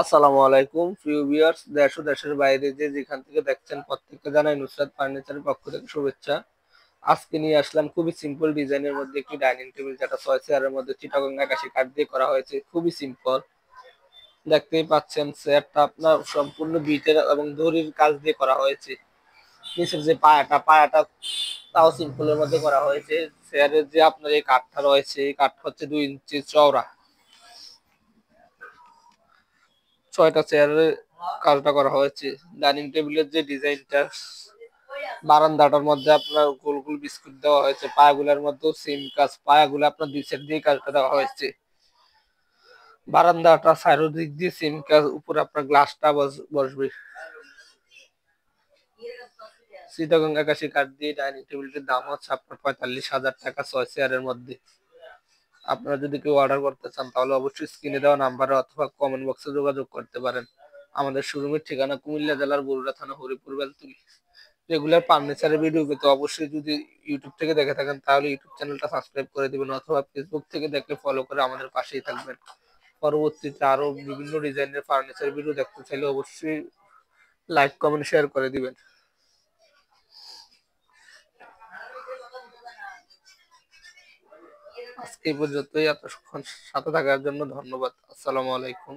আসসালামু আলাইকুম প্রিয় ভিউয়ার্স, দেশ ও দেশের বাইরে যে যেখান থেকে দেখছেন প্রত্যেককে জানাই নুসরাত ফার্নিচারের পক্ষ থেকে শুভেচ্ছা। আজকে নিয়ে আসলাম খুবই সিম্পল ডিজাইনের মধ্যে একটি ডাইনিং টেবিল, যেটা 6 চেয়ারের মধ্যে চিটাগং আকাশি কাঠ দিয়ে করা হয়েছে। খুবই সিম্পল, দেখতেই পাচ্ছেন চেয়ারটা আপনার সম্পূর্ণ বিটের এবং দড়ির কাজ দিয়ে করা হয়েছে। নিচের যে পায়াটা তাও সিম্পলের মধ্যে করা হয়েছে। চেয়ারের যে আপনার এই কাঠটা রয়েছে, এই কাঠটা হচ্ছে 2 ইঞ্চি চওড়া। 6টা চেয়ারের কাজটা করা হয়েছে। ডাইনিং টেবিলের যে ডিজাইনটা, বারান্দাটার মধ্যে আপনার গোল গোল বিস্কুট দেওয়া হয়েছে। পায়াগুলোর মধ্যেও সেম কাজ, পায়াগুলো আপনার 2 সাইড দিয়ে কাজটা দেওয়া হয়েছে। বারান্দাটা চারোদিক দিয়ে সেম কাজ, উপরে আপনার গ্লাসটা বসবে। চিটাগং আকাশি কাঠ দিয়ে ডাইনিং টেবিলটির দাম হচ্ছে আপনার 45,000 টাকা 6 চেয়ারের মধ্যে। আপনারা যদি কেউ অর্ডার করতে চান তাহলে অবশ্যই স্ক্রিনে দেওয়া নাম্বারে অথবা কমেন্ট বক্সে যোগাযোগ করতে পারেন। আমাদের শোরুমের ঠিকানা কুমিল্লা জেলার বরুড়া থানা, হরিপুর বেলতুলি। রেগুলার ফার্নিচারের ভিডিও পেতে অবশ্যই, যদি ইউটিউব থেকে দেখে থাকেন তাহলে ইউটিউব চ্যানেলটা সাবস্ক্রাইব করে দিবেন, অথবা ফেসবুক থেকে দেখলে ফলো করে আমাদের পাশেই থাকবেন। পরবর্তীতে আরো বিভিন্ন ডিজাইনের ফার্নিচার ভিডিও দেখতে চাইলে অবশ্যই লাইক কমেন্ট শেয়ার করে দিবেন। আজকে এই পর্যন্তই, এতক্ষণ সাথে থাকার জন্য ধন্যবাদ। আসসালামু আলাইকুম।